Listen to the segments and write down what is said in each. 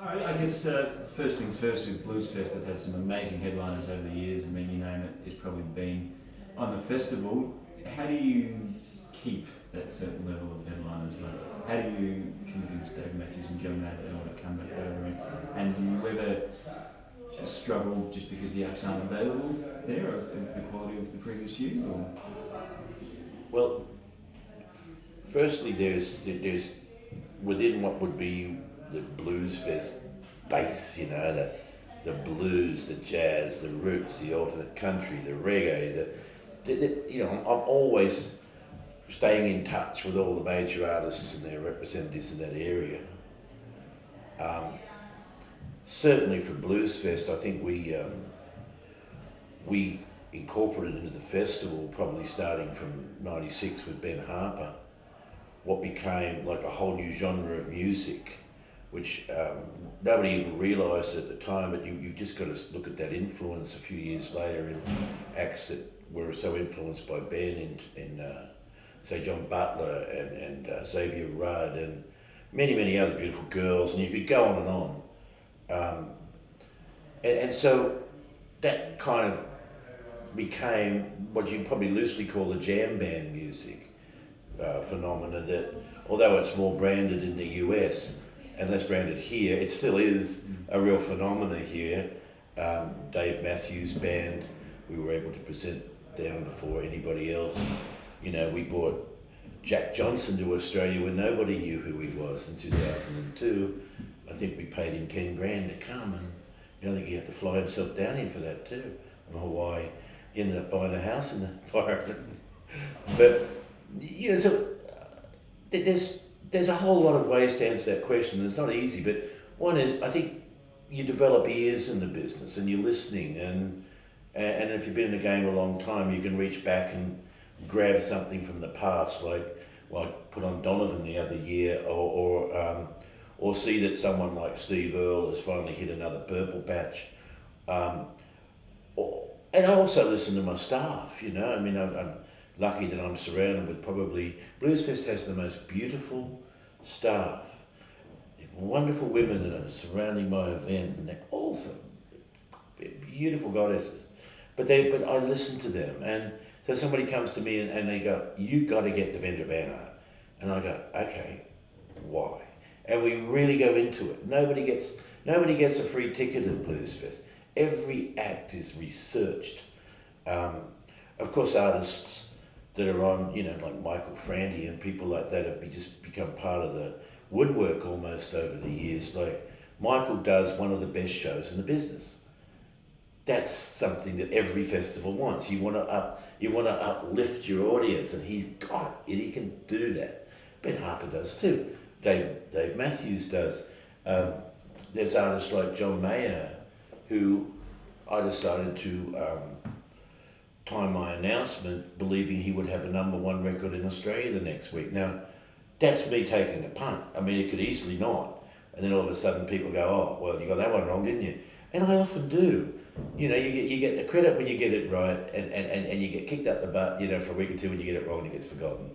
I guess first things first with Bluesfest, it's had some amazing headliners over the years. I mean, you name it, it's probably been on the festival. How do you keep that certain level of headliners? Like, how do you convince Dave Matthews and John Mayer that they want to come back over? And do you ever struggle just because the acts aren't available there of the quality of the previous year? Or? Well, firstly, there's within what would be the Bluesfest base, the blues, the jazz, the roots, the alternate country, the reggae. I'm always staying in touch with all the major artists and their representatives in that area. Certainly for Bluesfest, I think we incorporated into the festival, probably starting from '96 with Ben Harper, what became like a whole new genre of music, which nobody even realised at the time, but you've just got to look at that influence a few years later in acts that were so influenced by Ben in say John Butler and Xavier Rudd and many other beautiful girls, and you could go on and on. And so that kind of became what you'd probably loosely call the jam band music phenomena that, although it's more branded in the US and less branded here, it still is a real phenomena here. Dave Matthews Band, we were able to present them before anybody else. We brought Jack Johnson to Australia when nobody knew who he was in 2002. I think we paid him 10 grand to come, and I think he had to fly himself down here for that too, from Hawaii. He ended up buying a house in the environment. But, so there's a whole lot of ways to answer that question, and it's not easy, but one is, I think you develop ears in the business, and you're listening, and if you've been in the game a long time, you can reach back and grab something from the past, like I put on Donovan the other year, or see that someone like Steve Earle has finally hit another purple patch. And I also listen to my staff, I'm lucky that I'm surrounded with Bluesfest has the most beautiful staff, wonderful women that are surrounding my event, and they're also beautiful goddesses. But I listen to them, and so somebody comes to me and they go, "You got to get Devendra Banhart," and I go, "Okay, why?" And we really go into it. Nobody gets a free ticket at Bluesfest. Every act is researched. Of course, artists that are on, like Michael Franti and people like that have just become part of the woodwork almost over the years. Like Michael does one of the best shows in the business. That's something that every festival wants. You want to uplift your audience, and he's got it. He can do that. Ben Harper does too. Dave Matthews does. There's artists like John Mayer, who I decided to time my announcement believing he would have a #1 record in Australia the next week. Now, that's me taking a punt. I mean, it could easily not. And then all of a sudden people go, "Oh, well, you got that one wrong, didn't you?" And I often do. You get the credit when you get it right, and you get kicked up the butt, for a week or two when you get it wrong and it gets forgotten.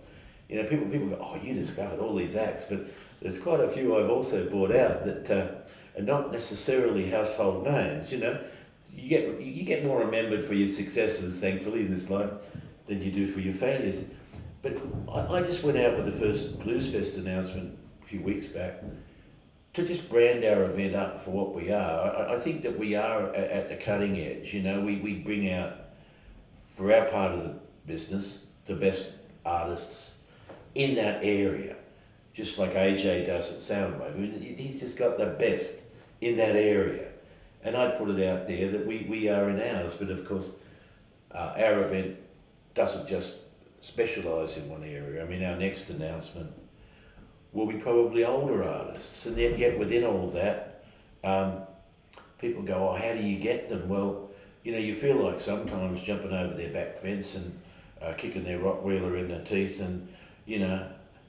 People go, "Oh, you discovered all these acts," but there's quite a few I've also brought out that are not necessarily household names. You get more remembered for your successes, thankfully, in this life than you do for your failures. But I just went out with the first Bluesfest announcement a few weeks back to just brand our event up for what we are. I think that we are at the cutting edge. We bring out, for our part of the business, the best artists in that area, just like AJ does at Soundwave. I mean, he's just got the best in that area. And I put it out there that we are in ours, but of course, our event doesn't just specialise in one area. I mean, our next announcement will be probably older artists, and yet within all that, people go, "Oh, how do you get them?" Well, you feel like sometimes jumping over their back fence and kicking their Rottweiler in the teeth and,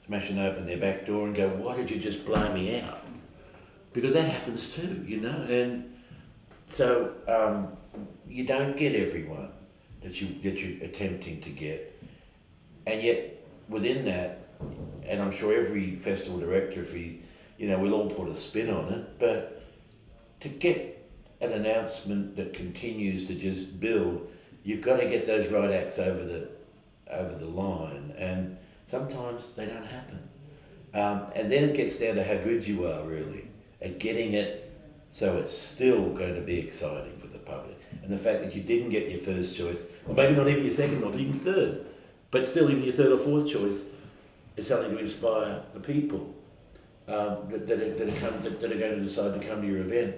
smashing open their back door and go, "Why did you just blow me out?" Because that happens too, and so you don't get everyone that you're attempting to get, and yet within that, and I'm sure every festival director, if he you know, we'll all put a spin on it, but to get an announcement that continues to just build, you've got to get those right acts over the line, and sometimes they don't happen. And then it gets down to how good you are, really, at getting it so it's still going to be exciting for the public. And the fact that you didn't get your first choice, or maybe not even your second or even third, but still even your third or fourth choice is something to inspire the people that are going to decide to come to your event.